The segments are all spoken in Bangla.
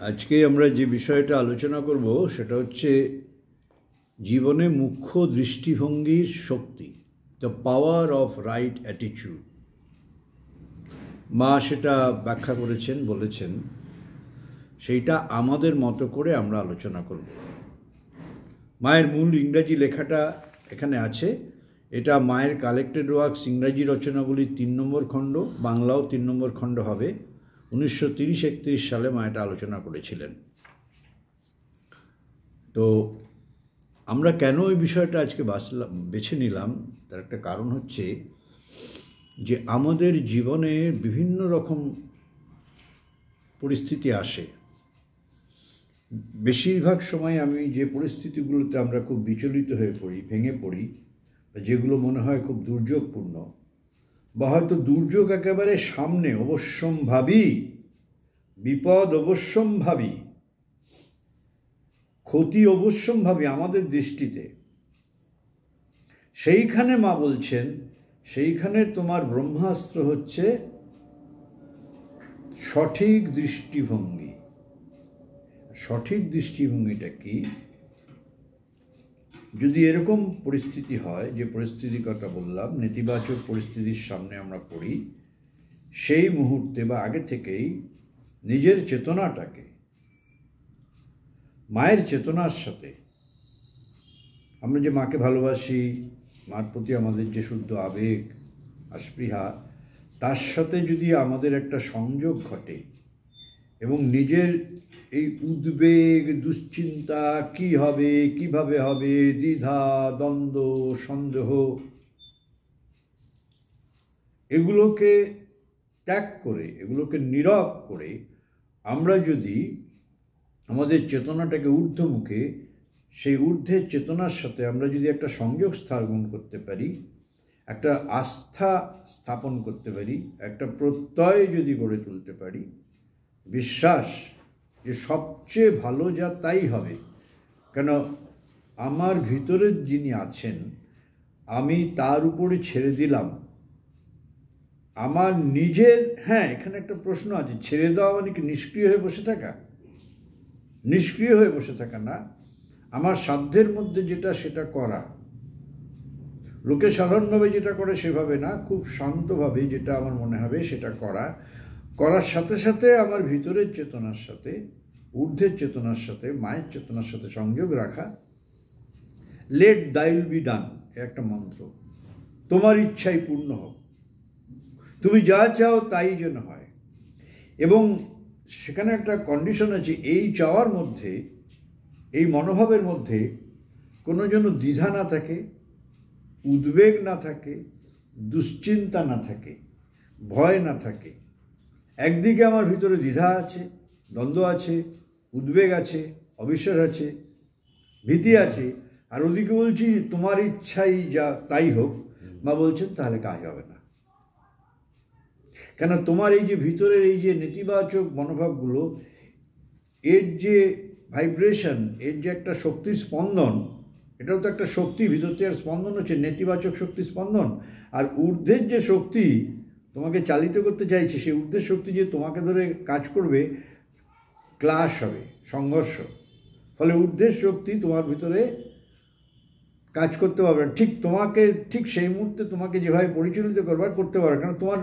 আজকে আমরা যে বিষয়টা আলোচনা করব সেটা হচ্ছে জীবনে মুখ্য দৃষ্টিভঙ্গির শক্তি, the power of right attitude. মা সেটা ব্যাখ্যা করেছেন, বলেছেন সেইটা আমাদের মতো করে আমরা আলোচনা করব। মায়ের মূল ইংরাজি লেখাটা এখানে আছে। এটা মায়ের কালেক্টেড ওয়ার্কস ইংরাজি রচনাগুলির 3 নম্বর খণ্ড, বাংলাও 3 নম্বর খণ্ড হবে। 1930-31 সালে মা এটা আলোচনা করেছিলেন। তো আমরা কেন এই বিষয়টা আজকে বেছে নিলাম তার একটা কারণ হচ্ছে যে আমাদের জীবনে বিভিন্ন রকম পরিস্থিতি আসে। বেশিরভাগ সময় আমি যে পরিস্থিতিগুলোতে আমরা খুব বিচলিত হয়ে পড়ি, ভেঙে পড়ি, যেগুলো মনে হয় খুব দুর্যোগপূর্ণ, বা হয়তো দুর্যোগ একেবারে সামনে, অবশ্যম্ভাবী বিপদ, অবশ্যম্ভাবী ক্ষতি, অবশ্যম্ভাবী আমাদের দৃষ্টিতে, সেইখানে মা বলছেন সেইখানে তোমার ব্রহ্মাস্ত্র হচ্ছে সঠিক দৃষ্টিভঙ্গি। সঠিক দৃষ্টিভঙ্গিটা কি? যদি এরকম পরিস্থিতি হয়, যে পরিস্থিতির কথা বললাম, নেতিবাচক পরিস্থিতির সামনে আমরা পড়ি, সেই মুহূর্তে বা আগে থেকেই নিজের চেতনাটাকে মায়ের চেতনার সাথে, আমরা যে মাকে ভালোবাসি, মার প্রতি আমাদের যে শুদ্ধ আবেগ স্পৃহা, তার সাথে যদি আমাদের একটা সংযোগ ঘটে এবং নিজের এই উদ্বেগ, দুশ্চিন্তা, কি হবে, কিভাবে হবে, দ্বিধা, দ্বন্দ্ব, সন্দেহ, এগুলোকে ত্যাগ করে, এগুলোকে নীরব করে আমরা যদি আমাদের চেতনাটাকে ঊর্ধ্বমুখে, সেই ঊর্ধ্বের চেতনার সাথে আমরা যদি একটা সংযোগ স্থাপন করতে পারি, একটা আস্থা স্থাপন করতে পারি, একটা প্রত্যয় যদি গড়ে তুলতে পারি, বিশ্বাস যে সবচেয়ে ভালো যা তাই হবে, কেন আমার ভিতরে যিনি আছেন আমি তার উপরে ছেড়ে দিলাম আমার নিজের। হ্যাঁ, এখানে একটা প্রশ্ন আছে, ছেড়ে দেওয়া মানে কি নিষ্ক্রিয় হয়ে বসে থাকা? নিষ্ক্রিয় হয়ে বসে থাকা না, আমার সাধ্যের মধ্যে যেটা সেটা করা। লোকে সাধারণভাবে যেটা করে সেভাবে না, খুব শান্তভাবে যেটা আমার মনে হবে সেটা করার সাথে সাথে আমার ভিতরের চেতনার সাথে, ঊর্ধ্বের চেতনার সাথে, মায়ের চেতনার সাথে সংযোগ রাখা। লেট দাই উইল বি ডান, একটা মন্ত্র। তোমার ইচ্ছাই পূর্ণ হোক, তুমি যা চাও তাই যেন হয়। এবং সেখানে একটা কন্ডিশন আছে, এই চাওয়ার মধ্যে, এই মনোভাবের মধ্যে কোনো যেন দ্বিধা না থাকে, উদ্বেগ না থাকে, দুশ্চিন্তা না থাকে, ভয় না থাকে। একদিকে আমার ভিতরে দ্বিধা আছে, দ্বন্দ্ব আছে, উদ্বেগ আছে, অবিশ্বাস আছে, ভীতি আছে, আর ওদিকে বলছি তোমার ইচ্ছাই যা তাই হোক। মা বলছেন তাহলে কাজ হবে না। কেন তোমার এই যে ভিতরের এই যে নেতিবাচক মনোভাবগুলো, এর যে ভাইব্রেশন, এর যে একটা শক্তির স্পন্দন, এটাও তো একটা শক্তি, ভিতর থেকে স্পন্দন হচ্ছে নেতিবাচক শক্তির স্পন্দন। আর ঊর্ধ্বের যে শক্তি তোমাকে চালিত করতে চাইছে, সেই ঊর্ধ্বের শক্তি যে তোমাকে ধরে কাজ করবে, ক্লাশ হবে, সংঘর্ষ। ফলে ঊর্ধ্বের শক্তি তোমার ভিতরে কাজ করতে পারবে না, ঠিক সেই মুহূর্তে তোমাকে যেভাবে পরিচালিত করতে পারবে, কারণ তোমার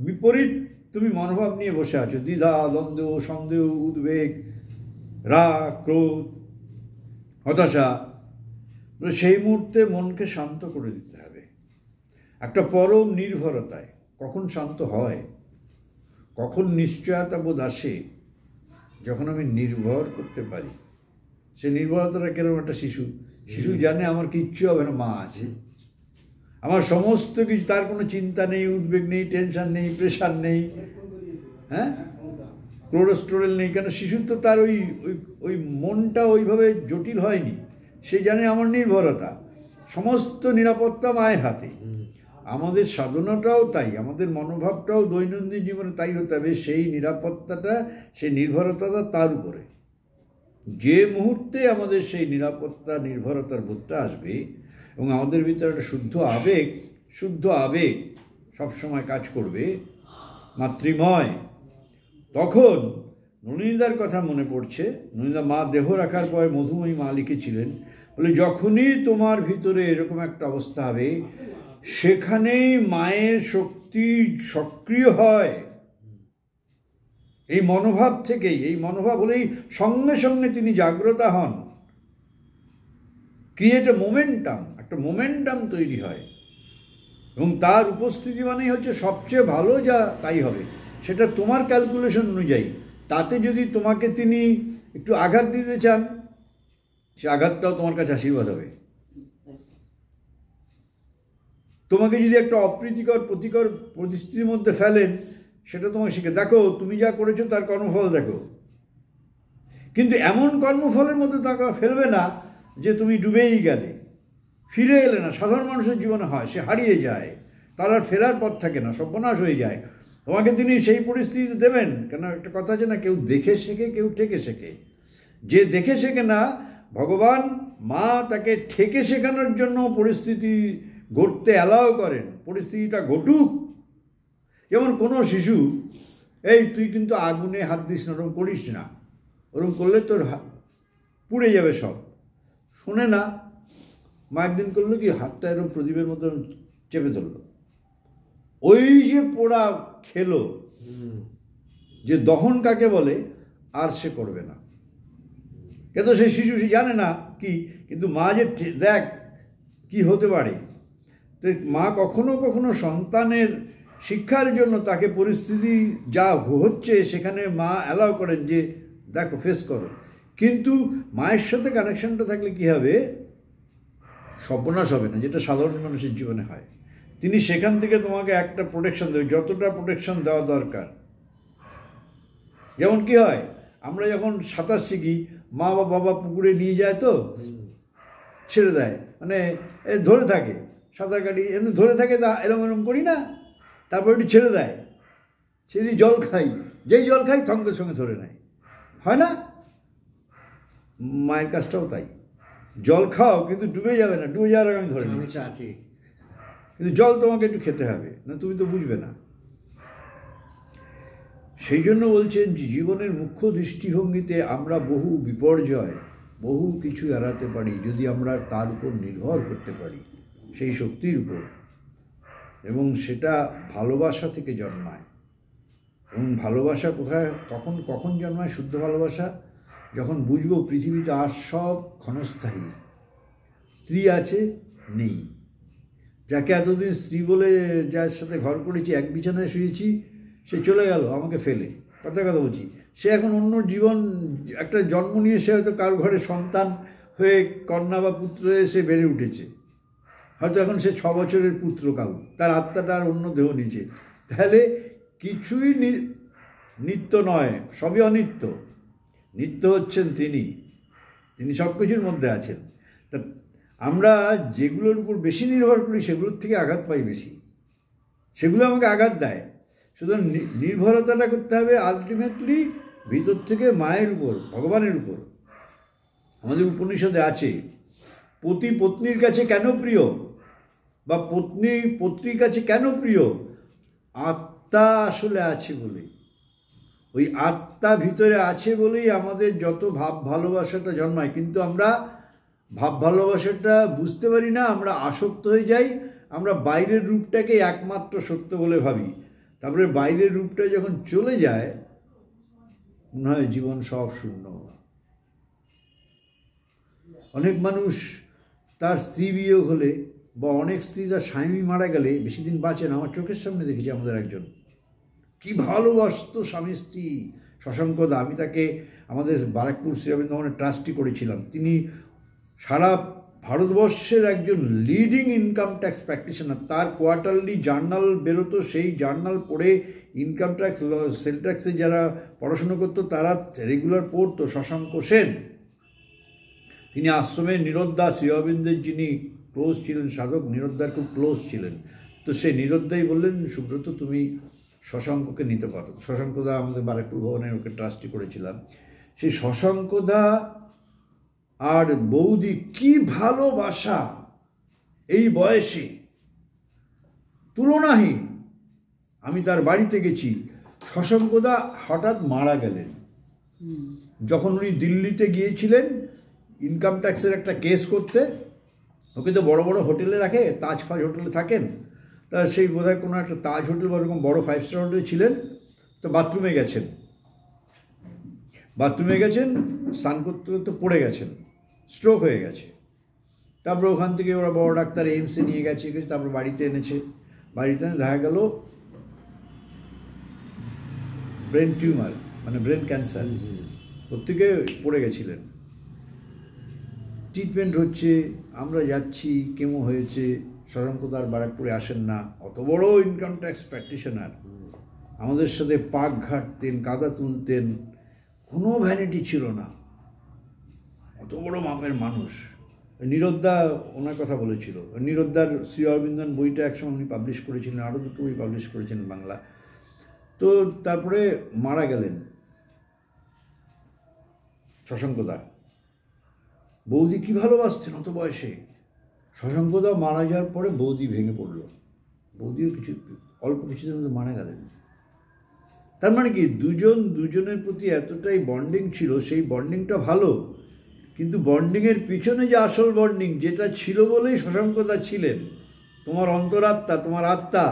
বিপরীত তুমি মনোভাব নিয়ে বসে আছো, দ্বিধা, দ্বন্দ্ব, সন্দেহ, উদ্বেগ, রাগ, ক্রোধ, হতাশা। সেই মুহূর্তে মনকে শান্ত করে দিতে হবে একটা পরম নির্ভরতায়। কখন শান্ত হয়, কখন নিশ্চয়তা বোধ আসে? যখন আমি নির্ভর করতে পারি। সে নির্ভরতাটা কেরকম? একটা শিশু জানে আমার কিচ্ছু হবে না, মা আছে, আমার সমস্ত কিছু, তার কোনো চিন্তা নেই, উদ্বেগ নেই, টেনশন নেই, প্রেশার নেই, হ্যাঁ, কোলেস্টেরল নেই। কেন শিশুর তো তার ওই মনটা ওইভাবে জটিল হয়নি। সে জানে আমার নির্ভরতা, সমস্ত নিরাপত্তা মায়ের হাতে। আমাদের সাধনাটাও তাই, আমাদের মনোভাবটাও দৈনন্দিন জীবনে তাই হতে হবে। সেই নিরাপত্তাটা, সেই নির্ভরতাটা তার উপরে। যে মুহূর্তে আমাদের সেই নিরাপত্তা, নির্ভরতার বোধটা আসবে এবং আমাদের ভিতরে একটা শুদ্ধ আবেগ সবসময় কাজ করবে, মাতৃময়, তখন নলিনীদার কথা মনে পড়ছে। নলিনীদা মা দেহ রাখার পর মধুময়ী মা লিখেছিলেন, বলে যখনই তোমার ভিতরে এরকম একটা অবস্থা হবে, সেখানেই মায়ের শক্তি সক্রিয় হয়। এই মনোভাব থেকেই, এই মনোভাব হলেই সঙ্গে সঙ্গে তিনি জাগ্রত হন। ক্রিয়েট এ মোমেন্টাম, একটা মোমেন্টাম তৈরি হয়, এবং তার উপস্থিতি মানেই হচ্ছে সবচেয়ে ভালো যা তাই হবে, সেটা তোমার ক্যালকুলেশন অনুযায়ী। তাতে যদি তোমাকে তিনি একটু আঘাত দিতে চান, সে আঘাতটাও তোমার কাছে আশীর্বাদ হবে। তোমাকে যদি একটা অপ্রীতিকর প্রতিকর পরিস্থিতির মধ্যে ফেলেন, সেটা তোমাকে শিখে দেখো তুমি যা করেছো তার কর্মফল দেখো, কিন্তু এমন কর্মফলের মধ্যে তাকে ফেলবে না যে তুমি ডুবেই গেলে, ফিরে এলে না। সাধারণ মানুষের জীবনে হয়, সে হারিয়ে যায়, তার আর ফেরার পথ থাকে না, সর্বনাশ হয়ে যায়। তোমাকে তিনি সেই পরিস্থিতিতে দেবেন কেন? একটা কথা আছে না, কেউ দেখে শেখে, কেউ ঠেকে শেখে। যে দেখে শেখে না, ভগবান মা তাকে ঠেকে শেখানোর জন্য পরিস্থিতি ঘটতে অ্যালাউ করেন, পরিস্থিতিটা ঘটুক। যেমন কোনো শিশু, এই তুই কিন্তু আগুনে হাত দিস না, ওরকম করিস না, ওরকম করলে তোর পুড়ে যাবে সব। শোনে না, মা একদিন করলো কি, হাতটা এরকম প্রদীপের মতন চেপে ধরলো, ওই যে পোড়া খেলো, যে দহন কাকে বলে, আর সে করবে না। কিন্তু সেই শিশু সে জানে না কি, কিন্তু মা যে দেখ কি হতে পারে। তো মা কখনো কখনো সন্তানের শিক্ষার জন্য তাকে পরিস্থিতি যা হচ্ছে সেখানে মা অ্যালাউ করেন যে দেখো ফেস করো। কিন্তু মায়ের সাথে কানেকশনটা থাকলে কী হবে, সর্বনাশ হবে না, যেটা সাধারণ মানুষের জীবনে হয়। তিনি সেখান থেকে তোমাকে একটা প্রোটেকশন দেবে, যতটা প্রোটেকশন দেওয়া দরকার। যেমন কি হয়, আমরা যখন সাঁতার শিখি, মা বা বাবা পুকুরে নিয়ে যায়, তো ছেড়ে দেয়, মানে ধরে থাকে, সাঁতার কাটি এমনি ধরে থাকে, তা এরম এরম করি না, তারপর একটু ছেড়ে দেয়। সেদিন জল খাই, যেই জল খাই সঙ্গে সঙ্গে ধরে নেয়, হয় না? মায়ের কাজটাও তাই, জল খাও কিন্তু ডুবে যাবে না, ডুবে যাওয়ার আগে আমি ধরে নিচ্ছি, কিন্তু জল তোমাকে একটু খেতে হবে, না তুমি তো বুঝবে না। সেই জন্য বলছেন যে জীবনের মুখ্য দৃষ্টিভঙ্গিতে আমরা বহু বিপর্যয়, বহু কিছু এড়াতে পারি যদি আমরা তার উপর নির্ভর করতে পারি, সেই শক্তির উপর। এবং সেটা ভালোবাসা থেকে জন্মায়। এবং ভালোবাসা কোথায়, কখন জন্মায়? শুদ্ধ ভালোবাসা যখন বুঝবো পৃথিবীতে আর সব ক্ষণস্থায়ী। স্ত্রী আছে, নেই। যাকে এতদিন স্ত্রী বলে যার সাথে ঘর করেছি, এক বিছানায় শুয়েছি, সে চলে গেল আমাকে ফেলে, কথা বলছি, সে এখন অন্য জীবন, একটা জন্ম নিয়ে সে হয়তো কারো ঘরে সন্তান হয়ে কন্যা বা পুত্র হয়ে সে বেড়ে উঠেছে, হয়তো এখন সে 6 বছরের পুত্র, কাউ তার আত্মাটা আর অন্য দেহ নিচে। তাহলে কিছুই নিত্য নয়, সবই অনিত্য। নিত্য হচ্ছেন তিনি সব কিছুর মধ্যে আছেন। তা আমরা যেগুলোর উপর বেশি নির্ভর করি সেগুলোর থেকে আঘাত পাই বেশি, সেগুলো আমাকে আঘাত দেয়। সুতরাং নির্ভরতাটা করতে হবে আলটিমেটলি ভিতর থেকে মায়ের উপর, ভগবানের উপর। আমাদের উপনিষদে আছে, পতি পত্নীর কাছে কেন প্রিয়, বা পত্নী পত্নীর কাছে কেন প্রিয়? আত্মা আসলে আছে বলে, ওই আত্মা ভিতরে আছে বলেই আমাদের যত ভাব ভালোবাসাটা জন্মায়। কিন্তু আমরা ভাব ভালোবাসাটা বুঝতে পারি না, আমরা আসক্ত হয়ে যাই, আমরা বাইরের রূপটাকে একমাত্র সত্য বলে ভাবি। তারপরে বাইরের রূপটা যখন চলে যায়, মনে হয় জীবন সব শূন্য। অনেক মানুষ তার স্ত্রী বিয়োগ হলে, বা অনেক স্ত্রী তার স্বামী মারা গেলে বেশি দিন বাঁচে না। আমার চোখের সামনে দেখেছি আমাদের একজন, কি ভালোবাসত স্বামী স্ত্রী, শশাঙ্কদা। আমি তাকে আমাদের বারাকপুর শ্রীরবীন্দ্র ট্রাস্টি করেছিলাম। তিনি সারা ভারতবর্ষের একজন লিডিং ইনকাম ট্যাক্স প্র্যাকটিশনার। তার কোয়ার্টারলি জার্নাল বেরোতো, সেই জার্নাল পড়ে ইনকাম ট্যাক্স, সেল ট্যাক্সে যারা পড়াশুনো করতো তারা রেগুলার পড়তো। শশাঙ্ক সেন, তিনি আশ্রমে নীরোদ্দা, শ্রীঅরবিন্দের যিনি ক্লোজ ছিলেন সাধক, নীরোদ্দার খুব ক্লোজ ছিলেন। তো সেই নীরোদ্দাই বললেন, সুব্রত তুমি শশাঙ্ককে নিতে পারো। শশাঙ্কদা আমাদের বারাকপুর ভবনের ওকে ট্রাস্টি করেছিলাম। সেই শশাঙ্কদা আর বৌদি কি ভালোবাসা, এই বয়সে তুলনাহীন। আমি তার বাড়িতে গেছি, শশাঙ্কদা হঠাৎ মারা গেলেন। যখন উনি দিল্লিতে গিয়েছিলেন ইনকাম ট্যাক্সের একটা কেস করতে, ওকে তো বড় বড় হোটেলে রাখে, তাজ ফাজ হোটেলে থাকেন, তা সেই বোধহয় কোনো একটা তাজ হোটেল বা ওরকম বড় 5 স্টার হোটেলে ছিলেন। তো বাথরুমে গেছেন, স্নান করতে করতে পড়ে গেছেন, স্ট্রোক হয়ে গেছে। তারপর ওখান থেকে ওরা বড় ডাক্তার এইমসে নিয়ে গেছে, তারপর বাড়িতে এনেছে। বাড়িতে এনে দেখা গেল ব্রেন টিউমার, মানে ব্রেন ক্যান্সার, প্রত্যেকে পড়ে গেছিলেন। ট্রিটমেন্ট হচ্ছে, আমরা যাচ্ছি, কেমো হয়েছে, শশাঙ্কদার বারাকপুরে আসেন না, অত বড় ইনকাম ট্যাক্স প্র্যাকটিশনার, আমাদের সাথে পাক ঘাটতেন, কাদা তুলতেন, কোনো ভ্যানিটি ছিল না, অত বড় মাপের মানুষ। নীরোদ্দা ওনার কথা বলেছিল, নীরোদ্দার শ্রী অরবিন্দন বইটা একসময় উনি পাবলিশ করেছিলেন, আরও দুটো বই পাবলিশ করেছিলেন বাংলা। তো তারপরে মারা গেলেন শশাঙ্কদা। বৌদি কি ভালোবাসতেন অত বয়সে। শশাঙ্কদা মারা যাওয়ার পরে বৌদি ভেঙে পড়ল, বৌদিও অল্প কিছুদিনের মধ্যে মারা গেলেন। তার মানে কি, দুজনের প্রতি এতটাই বন্ডিং ছিল, সেই বন্ডিংটা ভালো, কিন্তু বন্ডিংয়ের পিছনে যে আসল বন্ডিং যেটা ছিল বলেই শশাঙ্কদা ছিলেন, তোমার অন্তরাত্মা, তোমার আত্মা,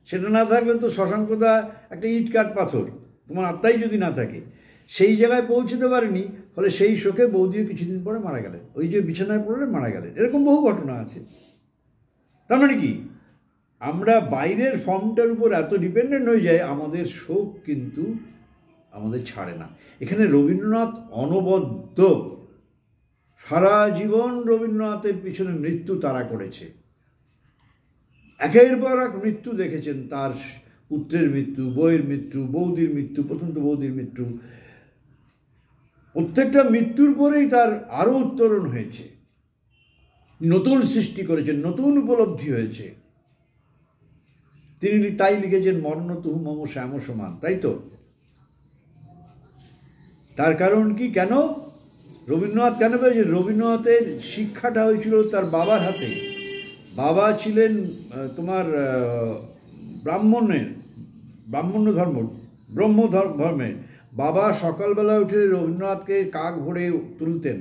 সেটা না থাকলে তো শশাঙ্কদা একটা ইট কাঠ পাথর, তোমার আত্মাই যদি না থাকে, সেই জায়গায় পৌঁছতে পারেনি। ফলে সেই শোকে বৌদিও কিছুদিন পরে মারা গেলেন, ওই যে বিছানায় পড়লেন মারা গেলেন। এরকম বহু ঘটনা আছে। তার মানে কি, আমরা বাইরের ফর্মটার উপর এত ডিপেন্ডেন্ট হয়ে যায়, আমাদের শোক কিন্তু আমাদের ছাড়ে না। এখানে রবীন্দ্রনাথ অনবদ্য, সারা জীবন রবীন্দ্রনাথের পিছনে মৃত্যু তারা করেছে, একের পর এক মৃত্যু দেখেছেন, তার পুত্রের মৃত্যু, বইয়ের মৃত্যু, বৌদির মৃত্যু, প্রথম তো বৌদির মৃত্যু, প্রত্যেকটা মৃত্যুর পরেই তার আরও উত্তরণ হয়েছে, নতুন সৃষ্টি করেছেন, নতুন উপলব্ধি হয়েছে। তিনি তাই লিখেছেন মরণ তুহু মম শ্যাম সমান, তাই তো। তার কারণ কি, কেন রবীন্দ্রনাথ কেন পেয়েছে? রবীন্দ্রনাথের শিক্ষাটা হয়েছিল তার বাবার হাতে। বাবা ছিলেন তোমার ব্রাহ্মণ্য ধর্ম, ব্রহ্ম ধর্মের। বাবা সকালবেলা উঠে রবীন্দ্রনাথকে কাক ভরে তুলতেন,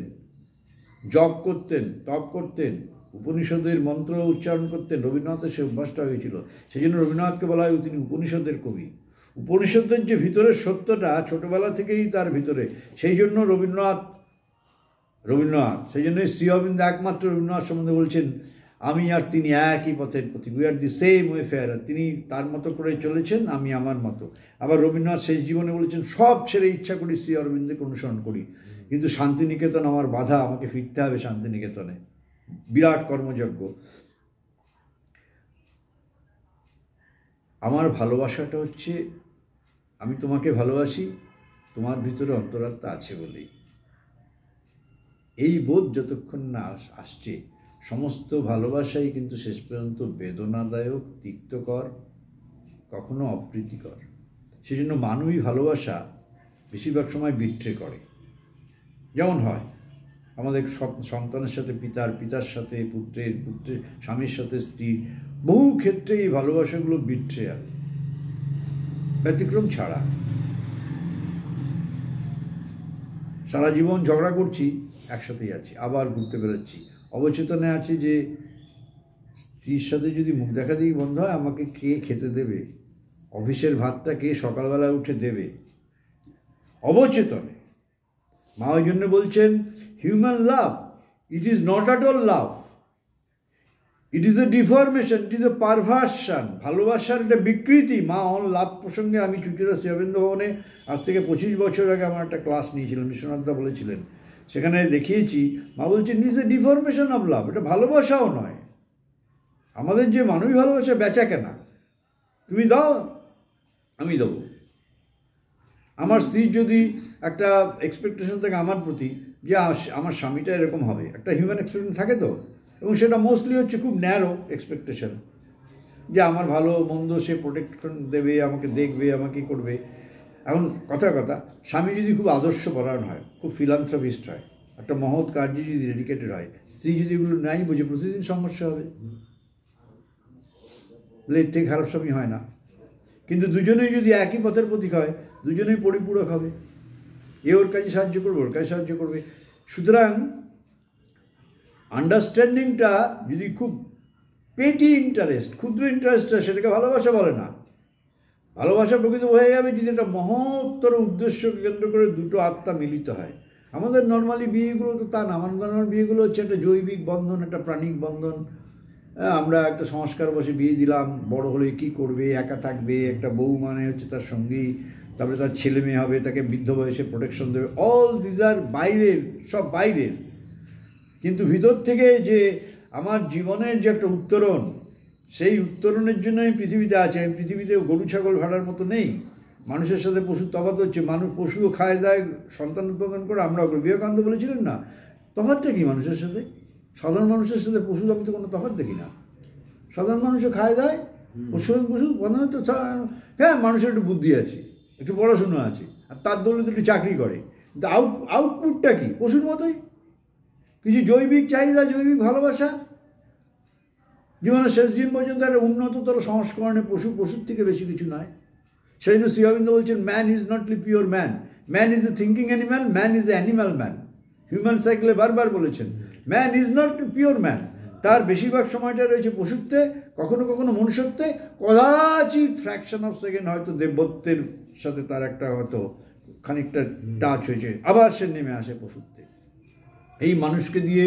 জপ করতেন, তপ করতেন, উপনিষদের মন্ত্র উচ্চারণ করতেন। রবীন্দ্রনাথের সে অভ্যাসটা হয়েছিল, সেই জন্য রবীন্দ্রনাথকে বলা হয় তিনি উপনিষদের কবি। উপনিষদের যে ভিতরের সত্যটা ছোটবেলা থেকেই তার ভিতরে, সেই জন্য রবীন্দ্রনাথ সেই জন্য শ্রী অরবিন্দ একমাত্র রবীন্দ্রনাথ সম্বন্ধে বলছেন, আমি আর তিনি একই পথের প্রতীক, we are the same wayfarer. তিনি তার মতো করে চলেছেন, আমি আমার মতো। আবার রবীন্দ্রনাথ শেষ জীবনে বলেছেন, সব ছেড়ে ইচ্ছা করি শ্রী অরবিন্দকে অনুসরণ করি, কিন্তু শান্তিনিকেতন আমার বাধা, আমাকে ফিরতে হবে শান্তিনিকেতনে। বিরাট কর্মযজ্ঞ। আমার ভালোবাসাটা হচ্ছে, আমি তোমাকে ভালোবাসি, তোমার ভিতরে অন্তরাত্মা আছে বলেই। এই বোধ যতক্ষণ না আসছে, সমস্ত ভালোবাসাই কিন্তু শেষ পর্যন্ত বেদনাদায়ক, তিক্তকর, কখনো অপ্রীতিকর। সেজন্য মানবী ভালোবাসা বেশিরভাগ সময় বিট্রে করে। যেমন হয় আমাদের সন্তানের সাথে পিতার, পিতার সাথে পুত্রের, স্বামীর সাথে স্ত্রী, বহু ক্ষেত্রে এই ভালোবাসাগুলো বিট্রে, আর ব্যতিক্রম ছাড়া। সারা জীবন ঝগড়া করছি, একসাথেই আছি, আবার ঘুরতে বেরোচ্ছি, অবচেতনে আছে যে স্ত্রীর সাথে যদি মুখ দেখা দিই বন্ধ হয়, আমাকে কে খেতে দেবে, অফিসের ভাতটা কে সকালবেলা উঠে দেবে, অবচেতনে। মা ওই জন্য বলছেন, human love, it is not at all love, it is a deformation, it is a perversion. ভালোবাসার একটা বিকৃতি। মা লাভ প্রসঙ্গে আমি চুচুড়া শ্রী অরবিন্দ ভবনে আজ থেকে 25 বছর আগে আমার একটা ক্লাস নিয়েছিলাম, বিশ্বনাথদা বলেছিলেন, সেখানে দেখিয়েছি। মা বলছেন, it is a deformation of love, এটা ভালোবাসাও নয়। আমাদের যে মানবী ভালোবাসা বেচা কেনা, তুমি দাও আমি দেবো। আমার স্ত্রীর যদি একটা এক্সপেকটেশন থাকে আমার প্রতি, যে আমার স্বামীটা এরকম হবে, একটা হিউম্যান এক্সপেকটেশন থাকে তো, এবং সেটা মোস্টলি হচ্ছে খুব ন্যারো এক্সপেকটেশন, যে আমার ভালো মন্দ সে প্রোটেকশন দেবে, আমাকে দেখবে, আমাকে করবে। এখন কথা স্বামী যদি খুব আদর্শপরায়ণ হয়, খুব ফিলান্থ্রপিস্ট হয়, একটা মহৎ কার্যে যদি ডেডিকেটেড হয়, স্ত্রী যদি এগুলো নাই বুঝে, প্রতিদিন সমস্যা হবে। বলে এর থেকে খারাপ স্বামী হয় না। কিন্তু দুজনেই যদি একই পথের প্রতীক হয়, দুজনেই পরিপূরক হবে। ওর কাজে সাহায্য করবে, ওর কাজে সাহায্য করবে। সুতরাং আন্ডারস্ট্যান্ডিংটা যদি খুব পেটি ইন্টারেস্ট, ক্ষুদ্র ইন্টারেস্ট হয়, সেটাকে ভালোবাসা বলে না। ভালোবাসা প্রকৃত হয়ে যাবে যদি একটা মহত্তর উদ্দেশ্যকে কেন্দ্র করে দুটো আত্মা মিলিত হয়। আমাদের নর্মালি বিয়েগুলো তো তা না। আমাদের নর্মাল বিয়েগুলো হচ্ছে একটা জৈবিক বন্ধন, একটা প্রাণিক বন্ধন। আমরা একটা সংস্কার বসে বিয়ে দিলাম, বড় হলে কি করবে, একা থাকবে, একটা বউ মানে হচ্ছে তার সঙ্গী, তারপরে তার ছেলে মেয়ে হবে, তাকে বৃদ্ধ বয়সে প্রোটেকশন দেবে। অল দিজ আর বাইরের, সব বাইরের। কিন্তু ভিতর থেকে যে আমার জীবনের যে একটা উত্তরণ, সেই উত্তরণের জন্য আমি পৃথিবীতে আছি। আমি পৃথিবীতে গরু ছাগল ভাড়ার মতো নেই। মানুষের সাথে পশুর তফাৎ হচ্ছে। মানুষ, পশুও খায় দায়, সন্তান উৎপাদন করে, আমরাও করি। বিবেকানন্দ বলেছিলেন না, তফাৎটা কি মানুষের সাথে? সাধারণ মানুষের সাথে পশুর আমি তো কোনো তফাৎ দেখি না। সাধারণ মানুষও খায় দায়, পশু প্রধানত। হ্যাঁ, মানুষের একটু বুদ্ধি আছে, একটু পড়াশুনো আছে, আর তার দৌলতে একটু চাকরি করে। কিন্তু আউটপুটটা কি? পশুর মতোই। কিছু জৈবিক চাহিদা, জৈবিক ভালোবাসা, জীবনের শেষ দিন পর্যন্ত একটা উন্নততর সংস্করণে পশুর থেকে বেশি কিছু নয়। সেই জন্য শ্রী অরবিন্দ বলছেন, ম্যান ইজ নট লি pure man, man is a thinking animal, man is a animal man. Human সাইকেলে বারবার বলেছেন, man is not pure man. তার বেশিরভাগ সময়টা রয়েছে পশুত্বে, কখনো কখনো মনুষ্যত্বে, কদাচিৎ ফ্র্যাকশন অফ সেকেন্ড হয়তো দেবত্বের সাথে তার একটা হয়তো খানিকটা টাচ হয়েছে, আবার সে নেমে আসে পশুত্বে। এই মানুষকে দিয়ে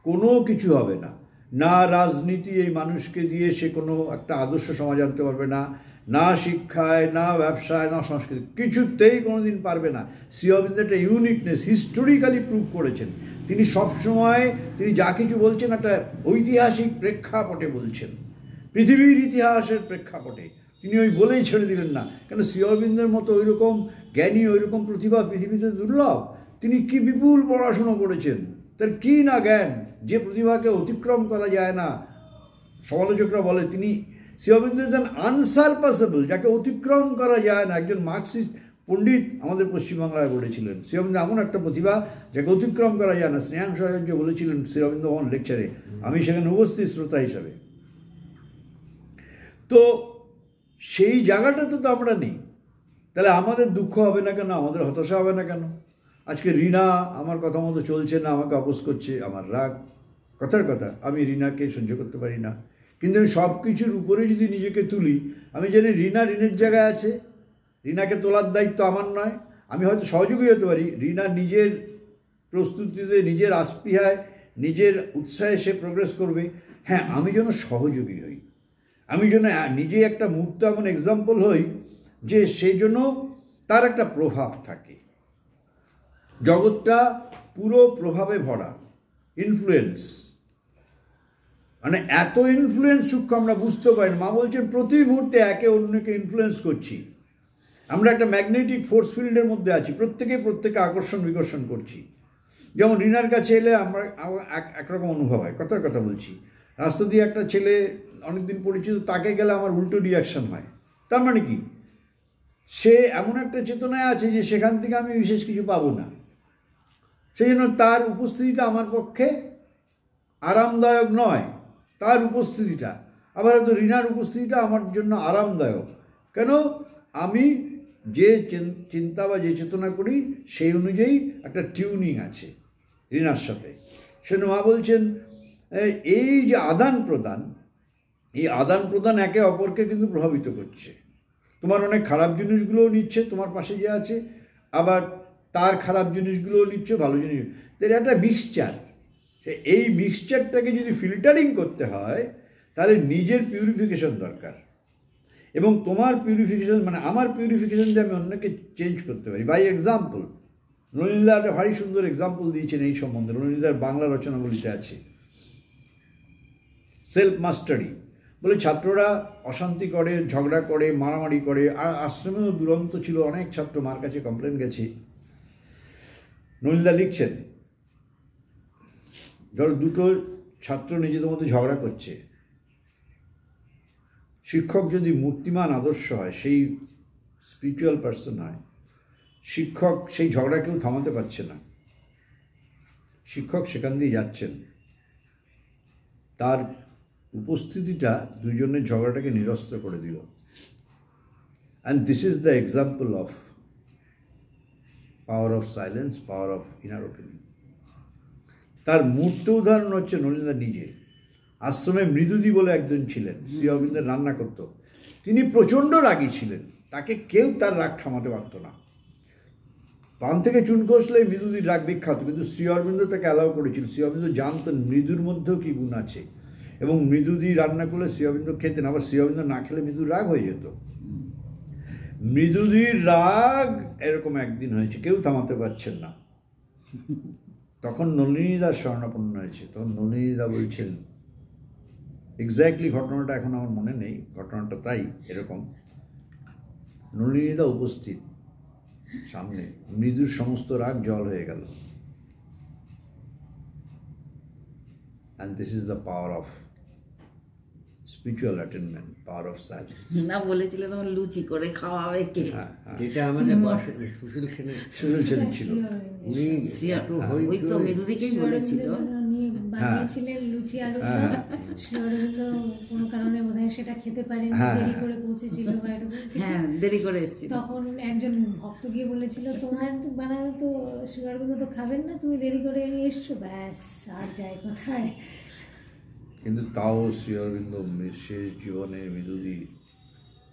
কোনো কিছু হবে না। না রাজনীতি এই মানুষকে দিয়ে সে কোনো একটা আদর্শ সমাজ আনতে পারবে না, না শিক্ষায়, না ব্যবসায়, না সংস্কৃতি, কিছুতেই কোনো দিন পারবে না। শ্রী অরবিন্দ একটা ইউনিকনেস হিস্টোরিক্যালি প্রুভ করেছেন। তিনি সবসময়, তিনি যা কিছু বলছেন একটা ঐতিহাসিক প্রেক্ষাপটে বলছেন, পৃথিবীর ইতিহাসের প্রেক্ষাপটে। তিনি ওই বলেই ছেড়ে দিলেন না। কেন, শ্রী অরবিন্দের মতো ওই রকম জ্ঞানী, ওই রকম প্রতিভা পৃথিবীতে দুর্লভ। তিনি কি বিপুল পড়াশুনো করেছেন, তার কি না জ্ঞান, যে প্রতিভাকে অতিক্রম করা যায় না। সমালোচকরা বলে তিনি, শ্রী অরবিন্দ ইজ অ্যান আনসারপাসেবল, যাকে অতিক্রম করা যায় না। একজন মার্কসিস্ট পণ্ডিত আমাদের পশ্চিমবাংলায় বলেছিলেন, শ্রী অরবিন্দ এমন একটা প্রতিভা যাকে অতিক্রম করা যায় না। স্নেহাংশু আচার্য বলেছিলেন শ্রী অরবিন্দ ভবন লেকচারে, আমি সেখানে উপস্থিত শ্রোতা হিসাবে। তো সেই জায়গাটাতে তো আমরা নেই। তাহলে আমাদের দুঃখ হবে না কেন, আমাদের হতাশা হবে না কেন? আজকে রিনা আমার কথা মতো চলছে না, আমাকে অপোজ করছে, আমার রাগ। কথার কথা, আমি রিনাকে সহ্য করতে পারি না। কিন্তু আমি সব কিছুর উপরে যদি নিজেকে তুলি, আমি জানি রিনা রিনের জায়গায় আছে, রিনাকে তোলার দায়িত্ব আমার নয়। আমি হয়তো সহযোগী হতে পারি, রিনা নিজের প্রস্তুতিতে, নিজের আস্পৃহায়, নিজের উৎসাহে সে প্রোগ্রেস করবে। হ্যাঁ, আমি যেন সহযোগী হই, আমি যেন নিজে একটা মূর্ত এমন এক্সাম্পল হই যে সেই জন্য তার একটা প্রভাব থাকে। জগৎটা পুরো প্রভাবে ভরা, ইনফ্লুয়েন্স, মানে এত ইনফ্লুয়েন্স সূক্ষ্ম আমরা বুঝতে পারি না। মা বলছেন প্রতি মুহূর্তে একে অন্যকে ইনফ্লুয়েন্স করছি। আমরা একটা ম্যাগনেটিক ফোর্স ফিল্ডের মধ্যে আছি, প্রত্যেকে আকর্ষণ বিকর্ষণ করছি। যেমন রিনার কাছে এলে আমার একরকম অনুভব হয়। কথার কথা বলছি, রাস্তা দিয়ে একটা ছেলে অনেকদিন পরিচিত, তাকে গেলে আমার উল্টো রিয়াকশন হয়। তার মানে কি, সে এমন একটা চেতনায় আছে যে সেখান থেকে আমি বিশেষ কিছু পাবো না। সেই জন্য তার উপস্থিতিটা আমার পক্ষে আরামদায়ক নয়, তার উপস্থিতিটা। আবার হয়তো রিনার উপস্থিতিটা আমার জন্য আরামদায়ক। কেন, আমি যে চিন্তা বা যে চেতনা করি সেই অনুযায়ী একটা টিউনিং আছে রিনার সাথে। সেজন্য মা বলছেন এই যে আদান প্রদান, এই আদান প্রদান একে অপরকে কিন্তু প্রভাবিত করছে। তোমার অনেক খারাপ জিনিসগুলোও নিচ্ছে তোমার পাশে যে আছে, আবার তার খারাপ জিনিসগুলোও নিচ্ছে, ভালো জিনিস। তাহলে একটা মিক্সচার। এই মিক্সচারটাকে যদি ফিল্টারিং করতে হয় তাহলে নিজের পিউরিফিকেশন দরকার। এবং তোমার পিউরিফিকেশন মানে আমার পিউরিফিকেশন দিয়ে আমি অন্যকে চেঞ্জ করতে পারি। বাই এক্সাম্পল, নলিনীদা একটা ভারী সুন্দর এক্সাম্পল দিয়েছেন এই সম্বন্ধে। নলিনীদার বাংলা রচনাগুলিতে আছে সেলফ মাস্টারি বলে, ছাত্ররা অশান্তি করে, ঝগড়া করে, মারামারি করে। আর আশ্রমেও দুরন্ত ছিল, অনেক ছাত্র মার কাছে কমপ্লেন গেছে। নলিনীদা লিখছেন, ধরো দুটো ছাত্র নিজেদের মধ্যে ঝগড়া করছে, শিক্ষক যদি মূর্তিমান আদর্শ হয়, সেই স্পিরিচুয়াল পার্সন হয়, শিক্ষক সেই ঝগড়া কেউ থামাতে পারছে না, শিক্ষক সেখান দিয়ে যাচ্ছেন, তার উপস্থিতিটা দুজনের ঝগড়াটাকে নিরস্ত করে দিল। And this is the example of power of silence, power of inner opening. তার মূর্ত উদাহরণ হচ্ছে নলিনীদা নিজে। আশ্রমে মৃদুদি বলে একজন ছিলেন, শ্রী অরবিন্দের রান্না করত। তিনি প্রচণ্ড রাগী ছিলেন, তাকে কেউ তার রাগ থামাতে পারত না। পান থেকে চুন কষলে মৃদুদির রাগ বিখ্যাত, কিন্তু শ্রী অরবিন্দ তাকে অ্যালাউ করেছিল। শ্রী অরবিন্দ জানতেন মৃদুর মধ্যেও কী গুণ আছে, এবং মৃদুদি রান্না করলে শ্রী অরবিন্দ খেতেন, আবার শ্রী অরবিন্দ না খেলে মৃদুর রাগ হয়ে যেত। মৃদুদির রাগ এরকম একদিন হয়েছে, কেউ থামাতে পারছেন না। তখন নলিনীদার শরণাপন্ন হয়েছে। তখন নলিনীদা বলছেন, এক্স্যাক্টলি ঘটনাটা এখন আমার মনে নেই, ঘটনাটা তাই এরকম। নলিনীদা উপস্থিত সামনে, মৃদুর সমস্ত রাগ জল হয়ে গেল। And this is the power of spiritual attainment, power of silence. না বলেছিল তোমার লুচি করে খাওয়াবে কে? যেটা আমাদের সুশীল সেনের ছিল। ওই তো মৃদুদিকেই বলেছিল বানিয়েছিলেন লুচি আলু, শ্রী অরবিন্দ কোনো কারণে বোধহয় সেটা খেতে পারেন, দেরি করে পৌঁছেছিল বা এরকম, হ্যাঁ দেরি করে এসেছিল। তখন একজন ভক্ত গিয়ে বলেছিল তোমার বানানো তো শ্রী অরবিন্দ তো খাবেন না, তুমি দেরি করে এসছো, ব্যাস আর যায় কোথায়। কিন্তু তাও শ্রী অরবিন্দ শেষ জীবনে মৃদুদি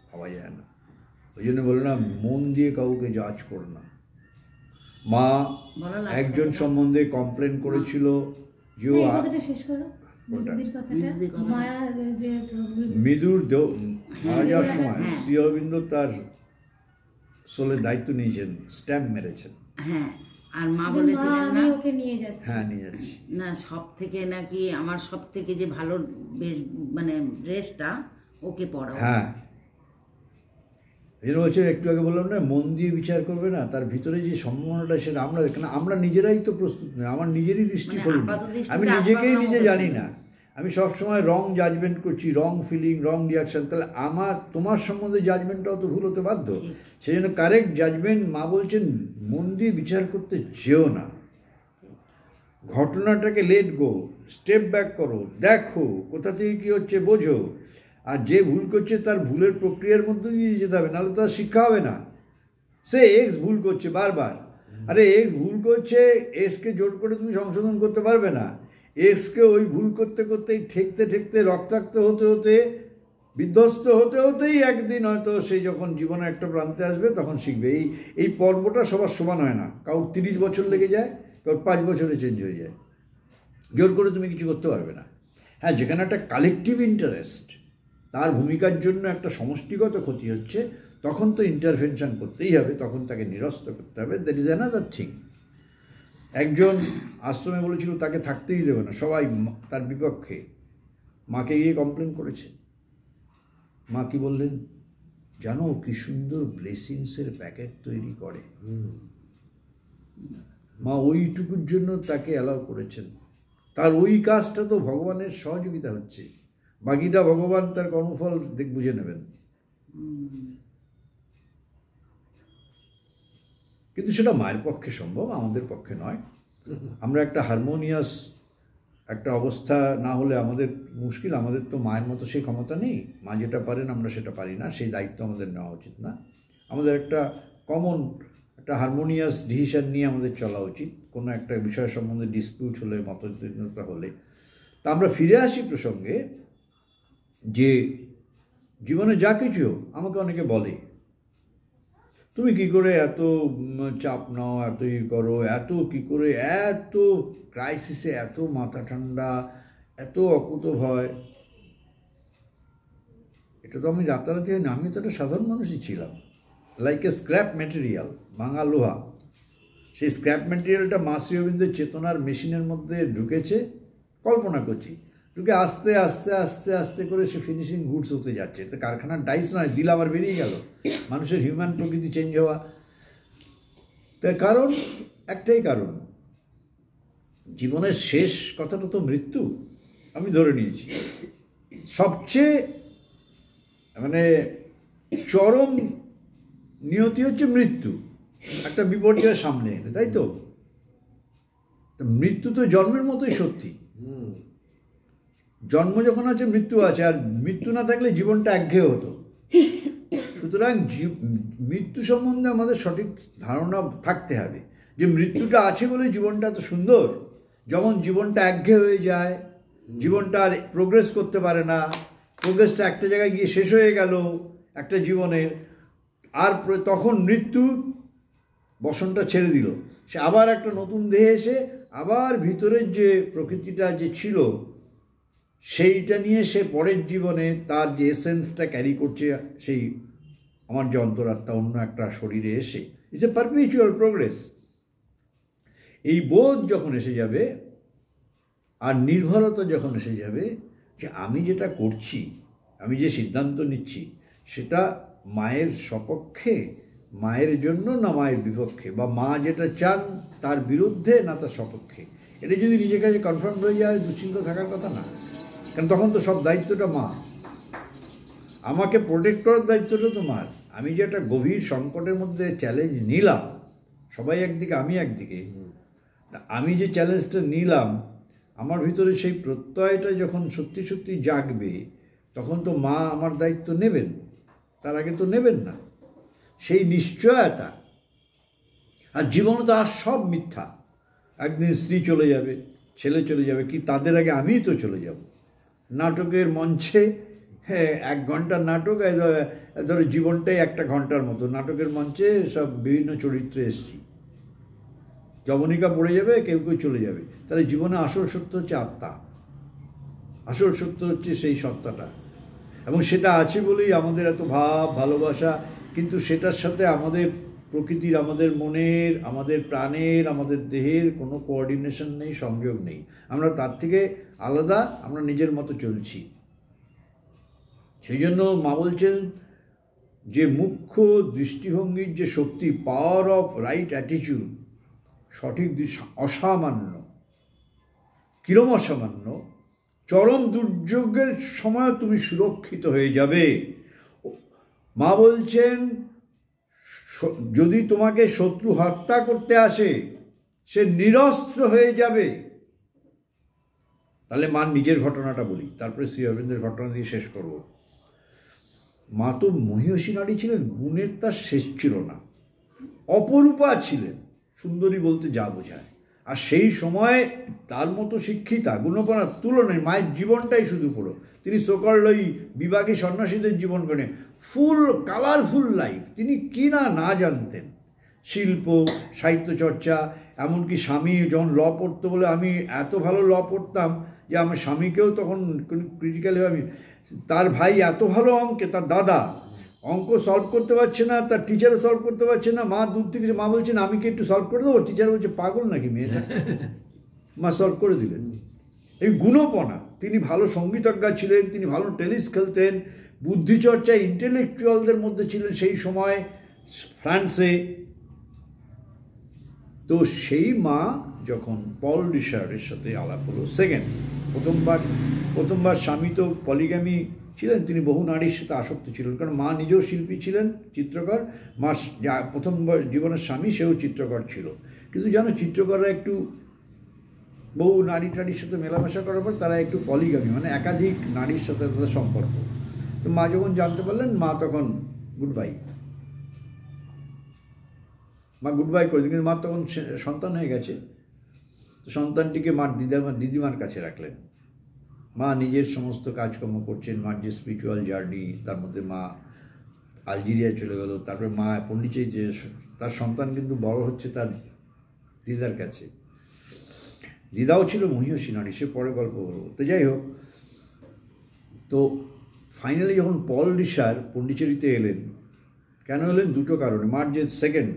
ভাবা যায় না। ওই জন্য বলে না, মন দিয়ে কাউকে জাজ করো না। মা একজন সম্বন্ধে কমপ্লেন করেছিল যে ও কথাটা শেষ করো, মৃদুদির কথাটা। মায়া যে মৃদুর মারা যাওয়ার সময় শ্রী অরবিন্দ তার সোলের দায়িত্ব নিয়েছেন, স্ট্যাম্প মেরেছেন। হ্যাঁ, আর মা বলেছিলেন না ওকে নিয়ে যাচ্ছে, হ্যাঁ নিয়ে যাচ্ছি না, সব থেকে নাকি আমার সব থেকে যে ভালো বেশ মানে ড্রেসটা ওকে পরাও। হ্যাঁ, এই জন্য বলছে, একটু আগে বললাম না, মন দিয়ে বিচার করবে না, তার ভিতরে যে সম্ভাবনাটা সেটা আমরা নিজেরাই তো প্রস্তুত নই। আমার নিজেরই দৃষ্টিকোণ, আমি নিজেকেই নিজে জানি না। আমি সবসময় রং জাজমেন্ট করছি, রং ফিলিং, রং রিয়াকশান, তাহলে তোমার সম্বন্ধে জাজমেন্টটাও তো ভুল হতে বাধ্য। সেই জন্য কারেক্ট জাজমেন্ট, মা বলছেন মন দিয়ে বিচার করতে চেয়েও না, ঘটনাটাকে লেট গো, স্টেপ ব্যাক করো, দেখো কোথা থেকে কী হচ্ছে বোঝো। আর যে ভুল করছে তার ভুলের প্রক্রিয়ার মধ্যে দিয়ে যেতে হবে, নাহলে তার শিক্ষা হবে না। সে এক্স ভুল করছে বারবার, আরে এক্স ভুল করছে, এক্সকে জোর করে তুমি সংশোধন করতে পারবে না। এক্সকে ওই ভুল করতে করতেই ঠেকতে ঠেকতে রক্তাক্ত হতে হতে বিধ্বস্ত হতে হতেই একদিন হয়তো সে যখন জীবনের একটা প্রান্তে আসবে তখন শিখবে। এই পর্বটা সবার সমান হয় না, কারোর 30 বছর লেগে যায়, কারোর 5 বছরে চেঞ্জ হয়ে যায়। জোর করে তুমি কিছু করতে পারবে না। হ্যাঁ, যেখানে একটা কালেকটিভ ইন্টারেস্ট, তার ভূমিকার জন্য একটা সমষ্টিগত ক্ষতি হচ্ছে, তখন তো ইন্টারভেনশন করতেই হবে, তখন তাকে নিরস্ত করতে হবে। That is another thing. একজন আশ্রমে বলেছিল তাকে থাকতেই দেবে না, সবাই তার বিপক্ষে। মাকে গিয়ে কমপ্লেন করেছে। মা কি বললেন জানো, কি সুন্দর ব্লেসিংসের প্যাকেট তৈরি করে। মা ওইটুকুর জন্য তাকে অ্যালাউ করেছেন। তার ওই কাজটা তো ভগবানের সহযোগিতা হচ্ছে, বাকিটা ভগবান তার কর্মফল বুঝে নেবেন। কিন্তু সেটা মায়ের পক্ষে সম্ভব, আমাদের পক্ষে নয়। আমরা একটা হারমোনিয়াস একটা অবস্থা না হলে আমাদের মুশকিল। আমাদের তো মায়ের মতো সেই ক্ষমতা নেই, মা যেটা পারেন আমরা সেটা পারি না, সেই দায়িত্ব আমাদের নেওয়া উচিত না। আমাদের একটা কমন একটা হারমোনিয়াস ডিসিশন নিয়ে আমাদের চলা উচিত। কোনো একটা বিষয় সম্বন্ধে ডিসপিউট হলে, মতভিন্নতা হলে। তা আমরা ফিরে আসি প্রসঙ্গে, যে জীবনে যা কিছু আমাকে অনেকে বলে, তুমি কি করে এত চাপ নাও, এত ই করো, এত কি করে এত ক্রাইসিসে এত মাথা ঠান্ডা, এত অকুত ভয়। এটা তো আমি রাতারাতি হয়নি, আমি তো একটা সাধারণ মানুষই ছিলাম, লাইক এ স্ক্র্যাপ ম্যাটেরিয়াল, ভাঙা লোহা। সেই স্ক্র্যাপ ম্যাটেরিয়ালটা মা শ্রী অরবিন্দের চেতনার মেশিনের মধ্যে ঢুকেছে, কল্পনা করছি, ঢুকে আস্তে আস্তে আস্তে আস্তে করে সে ফিনিশিং গুডস হতে যাচ্ছে। এটা কারখানার ডাইস নয়, দিল আবার বেরিয়ে গেল। মানুষের হিউম্যান প্রকৃতি চেঞ্জ হওয়া, তার কারণ একটাই কারণ, জীবনের শেষ কথাটা তো মৃত্যু। আমি ধরে নিয়েছি সবচেয়ে মানে চরম নিয়তি হচ্ছে মৃত্যু, একটা বিপর্যয়ের সামনে এলে, তাই তো? মৃত্যু তো জন্মের মতোই সত্যি। জন্ম যখন আছে মৃত্যু আছে, আর মৃত্যু না থাকলে জীবনটা একঘেয়ে হতো। সুতরাং মৃত্যু সম্বন্ধে আমাদের সঠিক ধারণা থাকতে হবে যে মৃত্যুটা আছে বলে জীবনটা এত সুন্দর। যখন জীবনটা একঘেয়ে হয়ে যায়, জীবনটা আর প্রোগ্রেস করতে পারে না, প্রোগ্রেসটা একটা জায়গায় গিয়ে শেষ হয়ে গেল একটা জীবনের, আর তখন মৃত্যু বসনটা ছেড়ে দিল, সে আবার একটা নতুন দেহে এসে আবার ভিতরের যে প্রকৃতিটা যে ছিল সেইটা নিয়ে সে পরের জীবনে তার যে এসেন্সটা ক্যারি করছে, সেই আমার যে অন্তরাত্মা অন্য একটা শরীরে এসে, ইটস এ পারপিচুয়াল প্রোগ্রেস। এই বোধ যখন এসে যাবে আর নির্ভরতা যখন এসে যাবে যে আমি যেটা করছি, আমি যে সিদ্ধান্ত নিচ্ছি সেটা মায়ের সপক্ষে, মায়ের জন্য না মায়ের বিপক্ষে, বা মা যেটা চান তার বিরুদ্ধে না তার সপক্ষে, এটা যদি নিজের কাছে কনফার্ম হয়ে যায় দুশ্চিন্তা থাকার কথা না। কারণ তখন তো সব দায়িত্বটা মা, আমাকে প্রোটেক্ট করার দায়িত্বটা তো মার। আমি যে একটা গভীর সংকটের মধ্যে চ্যালেঞ্জ নিলাম, সবাই একদিকে আমি একদিকে, তা আমি যে চ্যালেঞ্জটা নিলাম আমার ভিতরে সেই প্রত্যয়টা যখন সত্যি সত্যি জাগবে তখন তো মা আমার দায়িত্ব নেবেন, তার আগে তো নেবেন না। সেই নিশ্চয়তা, আর জীবনে তো আর সব মিথ্যা। একদিন স্ত্রী চলে যাবে, ছেলে চলে যাবে, কি তাদের আগে আমিই তো চলে যাব। নাটকের মঞ্চে, হ্যাঁ 1 ঘন্টার নাটক, ধরো জীবনটাই 1 ঘন্টার মতো, নাটকের মঞ্চে সব বিভিন্ন চরিত্রে এসছি, যবনিকা পড়ে যাবে, কেউ কেউ চলে যাবে। তাহলে জীবনে আসল সত্য হচ্ছে আত্মা, আসল সত্য হচ্ছে সেই সত্তাটা, এবং সেটা আছে বলেই আমাদের এত ভাব ভালোবাসা। কিন্তু সেটার সাথে আমাদের প্রকৃতির, আমাদের মনের, আমাদের প্রাণের, আমাদের দেহের কোনো কোঅর্ডিনেশন নেই, সংযোগ নেই। আমরা তার থেকে আলাদা, আমরা নিজের মতো চলছি। সেই জন্য মা বলছেন যে মুখ্য দৃষ্টিভঙ্গির যে শক্তি, পাওয়ার অফ রাইট অ্যাটিটিউড, সঠিক অসামান্য, কিরম অসামান্য, চরম দুর্যোগের সময় তুমি সুরক্ষিত হয়ে যাবে। মা বলছেন যদি তোমাকে শত্রু হত্যা করতে আসে সে নিরস্ত্র হয়ে যাবে। তাহলে মার নিজের ঘটনাটা বলি, তারপরে শ্রী অরবিন্দের ঘটনা দিয়ে শেষ করব। মা তো মহিষী নারী ছিলেন, গুণের তার শেষ ছিল না, অপরূপা ছিলেন, সুন্দরী বলতে যা বোঝায়। আর সেই সময় তার মতো শিক্ষিতা, গুণপনার তুলনায় মায়ের জীবনটাই শুধু পড়ো। তিনি সকল ওই বিভাগী সন্ন্যাসীদের জীবন করে ফুল কালারফুল লাইফ, তিনি কি না না জানতেন, শিল্প, সাহিত্য চর্চা, এমনকি স্বামী যখন ল পড়তো বলে আমি এত ভালো ল পড়তাম যে আমার স্বামীকেও তখন ক্রিটিক্যালি, আমি তার ভাই এত ভালো অঙ্কে, তার দাদা অঙ্ক সলভ করতে পারছে না, তার টিচারও সলভ করতে পারছে না, মা দূর থেকে, মা বলছেন আমি কি একটু সলভ করে দেবো, টিচার বলছে পাগল নাকি মেয়েটা, মা সলভ করে দিলেন। এই গুণপনা, তিনি ভালো সঙ্গীতজ্ঞা ছিলেন, তিনি ভালো টেনিস খেলতেন, বুদ্ধিচর্চায় ইন্টেলেকচুয়ালদের মধ্যে ছিলেন সেই সময় ফ্রান্সে। তো সেই মা যখন পল রিচার্ডের সাথে আলাপ হলো, প্রথমবার স্বামী তো পলিগ্যামি ছিলেন, তিনি বহু নারীর সাথে আসক্ত ছিলেন, কারণ মা নিজেও শিল্পী ছিলেন, চিত্রকর। মা যা প্রথমবার জীবনের স্বামী সেও চিত্রকর ছিল। কিন্তু জানো চিত্রকররা একটু বহু নারী টারির সাথে মেলামেশা করার পর তারা একটু পলিগ্যামি, মানে একাধিক নারীর সাথে তাদের সম্পর্ক। তো মা যখন জানতে পারলেন, মা তখন গুড বাই করে দিলেন। কিন্তু মা তখন সন্তান হয়ে গেছে, সন্তানটিকে মার দিদিমার কাছে রাখলেন। মা নিজের সমস্ত কাজকর্ম করছেন, মার যে স্পিরিচুয়াল জার্নি, তার মধ্যে মা আলজেরিয়ায় চলে গেল, তারপরে মা পন্ডিচেরিতে, তার সন্তান কিন্তু বড় হচ্ছে তার দিদার কাছে। দিদাও ছিল মহিষী নারী, সে পরে গল্প বলবো। তো যাই হোক, তো ফাইনালি যখন পল রিচার্ড পন্ডিচেরিতে এলেন, কেন এলেন? দুটো কারণে। মার যে সেকেন্ড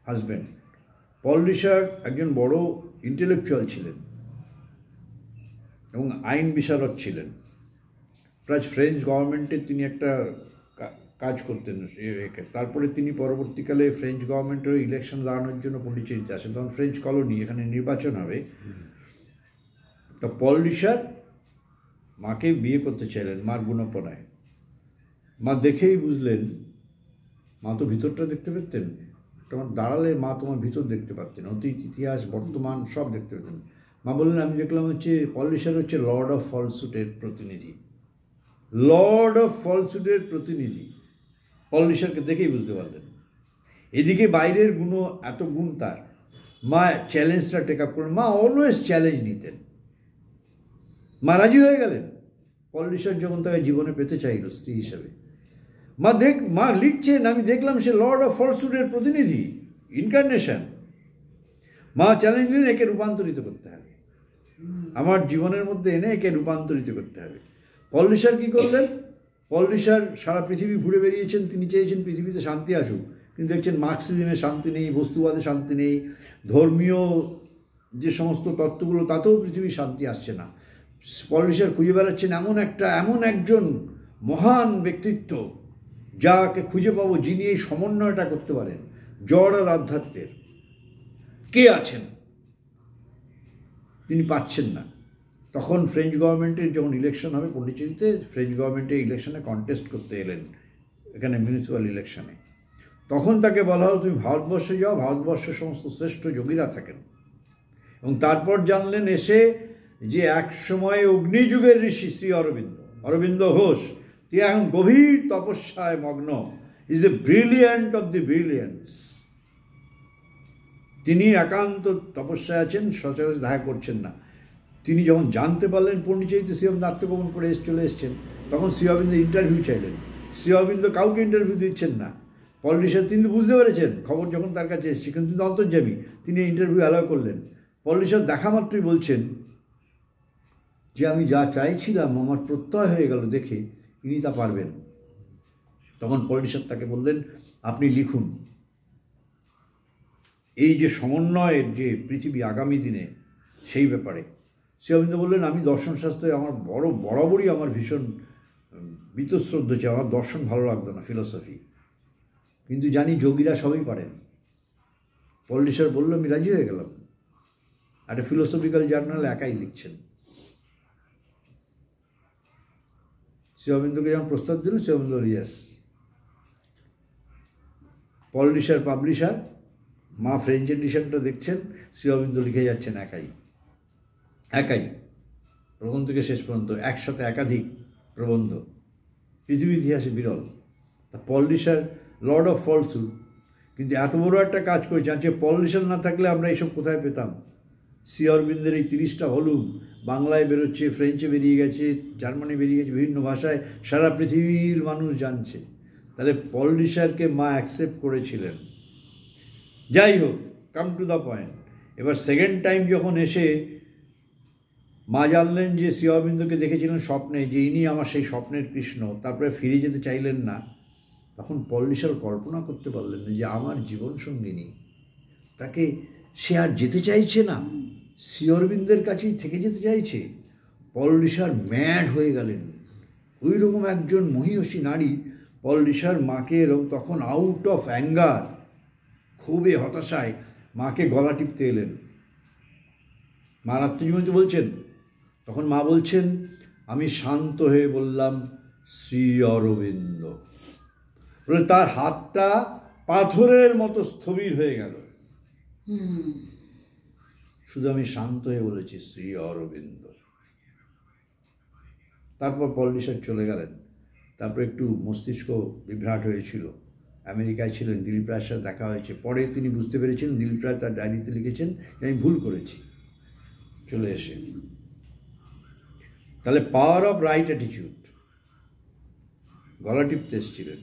হাজব্যান্ড পল রিচার্ড একজন বড় ইন্টেলেকচুয়াল ছিলেন এবং আইন বিশারদ ছিলেন, প্লাস ফ্রেঞ্চ গভর্নমেন্টের তিনি একটা কাজ করতেন। তারপরে তিনি পরবর্তীকালে ফ্রেঞ্চ গভর্নমেন্টের ইলেকশন দাঁড়ানোর জন্য পন্ডিচেরিতে আসেন, তখন ফ্রেঞ্চ কলোনি, এখানে নির্বাচন হবে। তো পল রিচার্ড মাকে বিয়ে করতে চাইলেন মার গুণপনায়। মা দেখেই বুঝলেন, মা তো ভিতরটা দেখতে পেতেন, তোমার দাঁড়ালে মা তোমার ভিতর দেখতে পারতেন, অতীত ইতিহাস বর্তমান সব দেখতে পেতেন। মা বললেন আমি দেখলাম হচ্ছে পল রিচার্ড হচ্ছে লর্ড অফ ফলসুটের প্রতিনিধি, লর্ড অফ ফলসুটের প্রতিনিধি। পল রিচার্ডকে দেখেই বুঝতে পারলেন। এদিকে বাইরের গুণও এত গুণ তার। মা চ্যালেঞ্জটা টেক আপ করেন, মা অলওয়েজ চ্যালেঞ্জ নিতেন। মা রাজি হয়ে গেলেন পল রিচার্ড যখন তাকে জীবনে পেতে চাইল স্ত্রী হিসাবে। মা লিখছেন, আমি দেখলাম সে লর্ড অফ ফলসুডের প্রতিনিধি, ইনকারনেশন। মা চ্যালেঞ্জ নিলেন, একে রূপান্তরিত করতে হবে, আমার জীবনের মধ্যে এনে একে রূপান্তরিত করতে হবে। পল রিচার্ড কী করলেন? পল রিচার্ড সারা পৃথিবী ঘুরে বেরিয়েছেন, তিনি চেয়েছেন পৃথিবীতে শান্তি আসুক, কিন্তু দেখছেন মার্কসিজমে শান্তি নেই, বস্তুবাদে শান্তি নেই, ধর্মীয় যে সমস্ত তত্ত্বগুলো তাতেও পৃথিবীর শান্তি আসছে না। পল রিচার্ড খুঁজে বেড়াচ্ছেন এমন একজন মহান ব্যক্তিত্ব যাকে খুঁজে পাবো যিনি এই সমন্বয়টা করতে পারেন জড় আর আধ্যাত্মের। কে আছেন? তিনি পাচ্ছেন না। তখন ফ্রেঞ্চ গভর্নমেন্টের যখন ইলেকশন হবে পন্ডিচেরিতে, ফ্রেঞ্চ গভর্নমেন্টের ইলেকশনে কন্টেস্ট করতে এলেন এখানে মিউনিসিপ্যাল ইলেকশনে। তখন তাকে বলা হলো তুমি ভারতবর্ষে যাও, ভারতবর্ষের সমস্ত শ্রেষ্ঠ যোগীরা থাকেন। এবং তারপর জানলেন এসে যে এক সময় অগ্নিযুগের ঋষি শ্রী অরবিন্দ ঘোষ, তিনি এখন গভীর তপস্যায় মগ্ন। Is a brilliant of the brilliants. তিনি একান্ত তপস্যায় আছেন, সচরাচর দেখা করছেন না। তিনি যখন জানতে পারলেন পন্ডিচেরিতে শ্রী অরবিন্দ আত্মগোপন করে চলে এসছেন, তখন শ্রী অরবিন্দ ইন্টারভিউ চাইলেন। শ্রী অরবিন্দ কাউকে ইন্টারভিউ দিচ্ছেন না। পল রিচার্ড তিনি বুঝতে পেরেছেন খবর যখন তার কাছে এসেছে, কিন্তু তিনি অন্তর্যামী, তিনি ইন্টারভিউ অ্যালাউ করলেন। পল রিচার্ড দেখা মাত্রই বলছেন যে আমি যা চাইছিলাম আমার প্রত্যয় হয়ে গেল দেখে, ইনি তা পারবেন। তখন পল রিচার্ড তাকে বললেন আপনি লিখুন এই যে সমন্বয়ের যে পৃথিবী আগামী দিনে সেই ব্যাপারে। শ্রী অরবিন্দ বললেন আমি দর্শনশাস্ত্রে আমার বরাবরই আমার ভীষণ বীতশ্রদ্ধ ছিল, আমার দর্শন ভালো লাগতো না, ফিলোসফি, কিন্তু জানি যোগীরা সবই পারেন। পল রিচার্ড বলল আমি রাজি হয়ে গেলাম। একটা ফিলোসফিক্যাল জার্নাল একাই লিখছেন। শ্রী অরবিন্দকে যখন প্রস্তাব দিল, শ্রী অরবিন্দ ইয়েস। পল রিচার্ড পাবলিশার, মা ফ্রেঞ্চ এডিশনটা দেখছেন, শ্রী অরবিন্দ লিখে যাচ্ছেন একাই প্রথম থেকে শেষ পর্যন্ত একসাথে একাধিক প্রবন্ধ, পৃথিবীর ইতিহাসে বিরল। তা পল রিচার্ড লর্ড অফ ফলসুড, কিন্তু এত বড় একটা কাজ করেছে। আজকে পল রিচার্ড না থাকলে আমরা এইসব কোথায় পেতাম? শ্রী অরবিন্দের এই 30টা ভলিউম বাংলায় বেরোচ্ছে, ফ্রেঞ্চে বেরিয়ে গেছে, জার্মানি বেরিয়ে গেছে, বিভিন্ন ভাষায় সারা পৃথিবীর মানুষ জানছে। তাহলে পল রিচার্ডকে মা অ্যাকসেপ্ট করেছিলেন। যাই হোক, কাম টু দ্য পয়েন্ট। এবার সেকেন্ড টাইম যখন এসে মা জানলেন যে শ্রী অরবিন্দকে দেখেছিলেন স্বপ্নে, যে ইনি আমার সেই স্বপ্নের কৃষ্ণ, তারপরে ফিরে যেতে চাইলেন না, তখন পল রিচার্ড কল্পনা করতে পারলেন না যে আমার জীবন সঙ্গিনী, তাকে সে আর যেতে চাইছে না, শ্রী অরবিন্দের কাছেই থেকে যেতে চাইছে। পল রিচার্ড ম্যাড হয়ে গেলেন। ওই রকম একজন মহিয়সী নারী পল রিচার্ড মাকে, এবং তখন আউট অফ অ্যাঙ্গার, খুবই হতাশায় মাকে গলা টিপতে এলেন। মা আত্মজীবনীতে বলছেন, তখন মা বলছেন আমি শান্ত হয়ে বললাম শ্রী অরবিন্দ, বলে তার হাতটা পাথরের মতো স্থবির হয়ে গেল। শুধু আমি শান্ত হয়ে বলেছি শ্রী অরবিন্দ। তারপর পল রিচার্ড চলে গেলেন। তারপর একটু মস্তিষ্ক বিভ্রাট হয়েছিল, আমেরিকায় ছিলেন, দিলীপ রায়ের সাথে দেখা হয়েছে। পরে তিনি বুঝতে পেরেছেন, দিলীপ রায় তার ডায়েরিতে লিখেছেন যে আমি ভুল করেছি চলে এসে। তাহলে পাওয়ার অফ রাইট অ্যাটিটিউড, গলা টিপতে এসেছিলেন,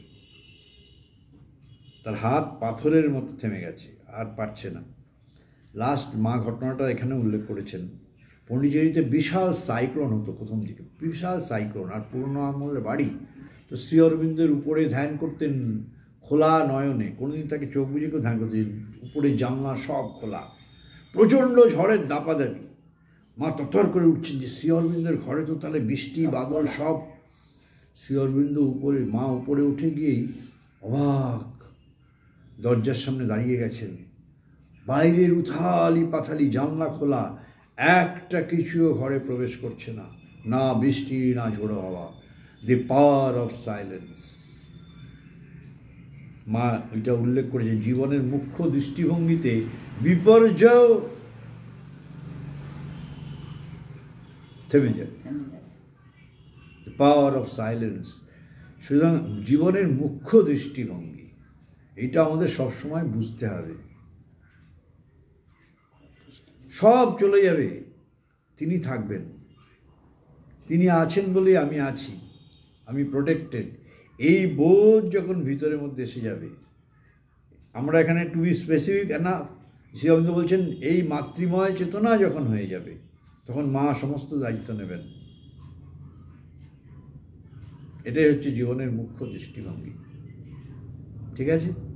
তার হাত পাথরের মতো থেমে গেছে, আর পারছে না। লাস্ট মা ঘটনাটা এখানে উল্লেখ করেছেন। পন্ডিচেরিতে বিশাল সাইক্লোন হতো প্রথম দিকে, বিশাল সাইক্লোন, আর পুরনো আমলের বাড়ি। তো শ্রী অরবিন্দের উপরে ধ্যান করতেন খোলা নয়নে, কোনোদিন তাকে চোখ বুঝে কেউ ধ্যান করতেন, উপরে জানলা সব খোলা, প্রচণ্ড ঝড়ের দাপাদাপি। মা ততর করে উঠছেন যে শ্রী অরবিন্দের ঘরে তো তাহলে বৃষ্টি বাদল সব। শ্রী অরবিন্দ উপরে, মা উপরে উঠে গিয়েই অবাক, দরজার সামনে দাঁড়িয়ে গেছেন। বাইরের উথালি পাথালি, জানলা খোলা, একটা কিছুও ঘরে প্রবেশ করছে না, না বৃষ্টি না ঝোড়ো হাওয়া। দি পাওয়ার অফ সাইলেন্স। মা ওইটা উল্লেখ করেছে, জীবনের মুখ্য দৃষ্টিভঙ্গিতে বিপর্যয় থেমে যায়। Power of silence. সুতরাং জীবনের মুখ্য দৃষ্টিভঙ্গি এইটা আমাদের সবসময় বুঝতে হবে। সব চলে যাবে, তিনি থাকবেন, তিনি আছেন বলেই আমি আছি, আমি প্রোটেক্টেড, এই বোধ যখন ভিতরের মধ্যে এসে যাবে, আমরা এখানে টু বি স্পেসিফিক না, শ্রীঅরবিন্দ বলছেন এই মাতৃময় চেতনা যখন হয়ে যাবে তখন মা সমস্ত দায়িত্ব নেবেন। এটাই হচ্ছে জীবনের মুখ্য দৃষ্টিভঙ্গি। ঠিক আছে।